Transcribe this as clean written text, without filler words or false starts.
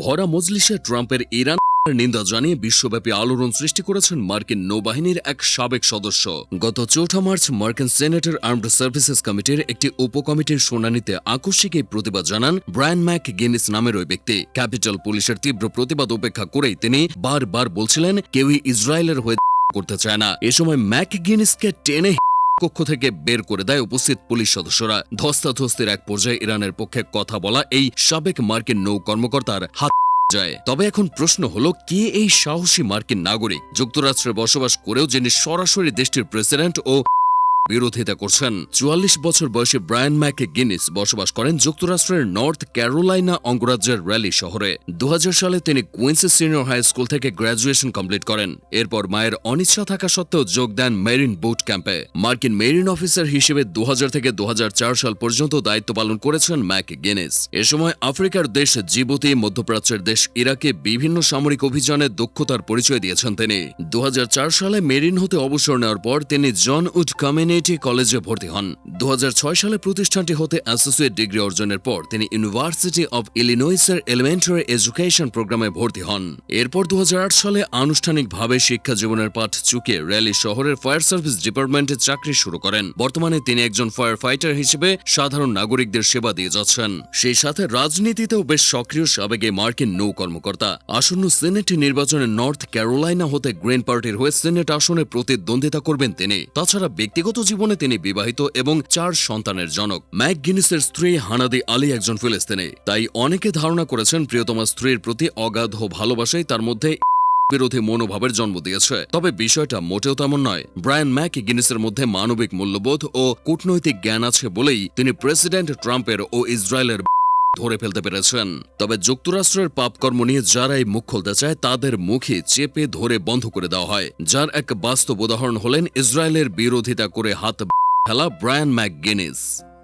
ভরা মজলিসে ট্রাম্পের ইরান নিন্দা জানিয়ে বিশ্বব্যাপী আলোড়ন সৃষ্টি করেছেন মার্কিন নৌবাহিনীর এক সাবেক সদস্য। গত 4 মার্চ মার্কিন সেনেটের আর্মড সার্ভিসেস কমিটির একটি উপকমিটির শুনানিতে আকস্মিক এই প্রতিবাদ জানান ব্রায়ান ম্যাকগিনিস নামের ওই ব্যক্তি। ক্যাপিটাল পুলিশের তীব্র প্রতিবাদ উপেক্ষা করেই তিনি বারবার বলছিলেন কেউই ইসরায়েলের হয়ে করতে চায় না। এ সময় ম্যাকগিনিসকে টেনে কক্ষ থেকে বের করে দেয় উপস্থিত পুলিশ সদস্যরা। ধস্তাধস্তির এক পর্যায়ে ইরানের পক্ষে কথা বলা এই সাবেক মার্কিন নৌ কর্মকর্তার হাত যায়। তবে এখন প্রশ্ন হলো, কে এই সাহসী মার্কিন নাগরিক যুক্তরাষ্ট্রে বসবাস করেও যিনি সরাসরি দেশটির প্রেসিডেন্ট ও বিরোধিতা করছেন? 44 বছর বয়সী ব্রায়ান ম্যাকগিনিস বসবাস করেন যুক্তরাষ্ট্রের নর্থ ক্যারোলাইনা অঙ্গরাজ্যের র্যালি শহরে। 2000 সালে তিনি কুইন্স সিনিয়র হাই স্কুল থেকে গ্র্যাজুয়েশন কমপ্লিট করেন। এরপর মায়ের অনিচ্ছা থাকা সত্ত্বেও যোগ দেন মেরিন বুট ক্যাম্পে। মার্কিন মেরিন অফিসার হিসেবে 2000 থেকে 2004 সাল পর্যন্ত দায়িত্ব পালন করেছেন ম্যাকগিনিস। এ সময় আফ্রিকার দেশ জিবুতি, মধ্যপ্রাচ্যের দেশ ইরাকে বিভিন্ন সামরিক অভিযানে দক্ষতার পরিচয় দিয়েছেন তিনি। 2004 সালে মেরিন হতে অবসর নেওয়ার পর তিনি জন উড কমিউনিটি কলেজে ভর্তি হন। 2006 সালে প্রতিষ্ঠানটি হতে অ্যাসোসিয়েট ডিগ্রি অর্জনের পর তিনি ইউনিভার্সিটি অব ইলিনয়েসের এলিমেন্টারি এডুকেশন প্রোগ্রামে ভর্তি হন। এরপর 2008 সালে আনুষ্ঠানিকভাবে শিক্ষা জীবনের পাঠ চুকিয়ে র্যালি শহরের ফায়ার সার্ভিস ডিপার্টমেন্টে চাকরি শুরু করেন। বর্তমানে তিনি একজন ফায়ার ফাইটার হিসেবে সাধারণ নাগরিকদের সেবা দিয়ে যাচ্ছেন। সেই সাথে রাজনীতিতেও বেশ সক্রিয় সাবেক এই মার্কিন নৌ কর্মকর্তা। আসন্ন সিনেট নির্বাচনে নর্থ ক্যারোলাইনা হতে গ্রিন পার্টির হয়ে সিনেট আসনে প্রতিদ্বন্দ্বিতা করবেন তিনি। তাছাড়া ব্যক্তিগত জীবনে তিনি বিবাহিত এবং 4 সন্তানের জনক। ম্যাকগিনিসের স্ত্রী হানাদি আলী একজন ফিলিস্তিনি। তাই অনেকে ধারণা করেছেন প্রিয়তমা স্ত্রীর প্রতি অগাধ ভালোবাসাই তার মধ্যে বিরোধী মনোভাবের জন্ম দিয়েছে। তবে বিষয়টা মোটেও তেমন নয়। ব্রায়ান ম্যাকগিনিসের মধ্যে মানবিক মূল্যবোধ ও কূটনৈতিক জ্ঞান আছে বলেই তিনি প্রেসিডেন্ট ট্রাম্পের ও ইসরায়েলের ধরে ফেলতে পেরেছেন। তবে যুক্তরাষ্ট্রের পাপকর্ম নিয়ে যারাই মুখ খুলতে চায় তাদের মুখে চেপে ধরে বন্ধ করে দেওয়া হয়, যার এক বাস্তব উদাহরণ হলেন ইসরায়েলের বিরোধিতা করে হাত ফেলা ব্রায়ান ম্যাকগিনিস।